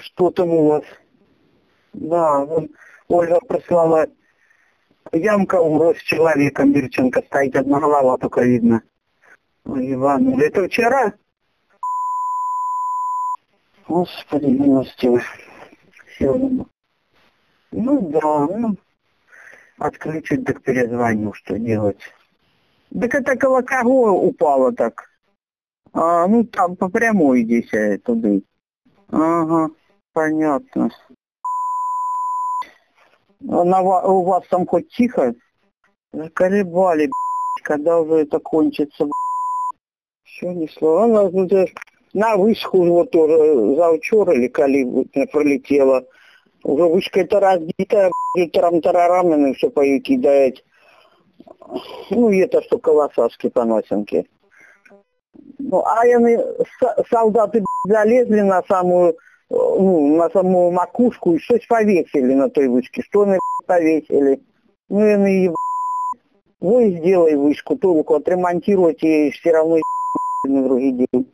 Что там у вас? Да, вон Ольга прислала. Ямка у рост человека, Мирченко, стоит, одна голова только видно. Ой, Иван, это вчера? Господи, милостивый. Все. Ну да, ну, отключить, так перезвоню, что делать. Так это около кого упало так? Ну там по прямой здесь туда. Ага, понятно. У вас там хоть тихо? Заколебали, когда уже это кончится. Все несло. Она уже на вышку вот тоже заучерили, коли пролетела. Уже вышка это разбитая, тарам-тарарам, все повыкидает. Ну, и это что колосашки по носинке. Ну, а они, солдаты залезли на самую, ну, на самую макушку и что-то повесили на той вышке. Что они повесили? Ну, и они, вы сделай вышку, только отремонтируйте, и все равно на другой день.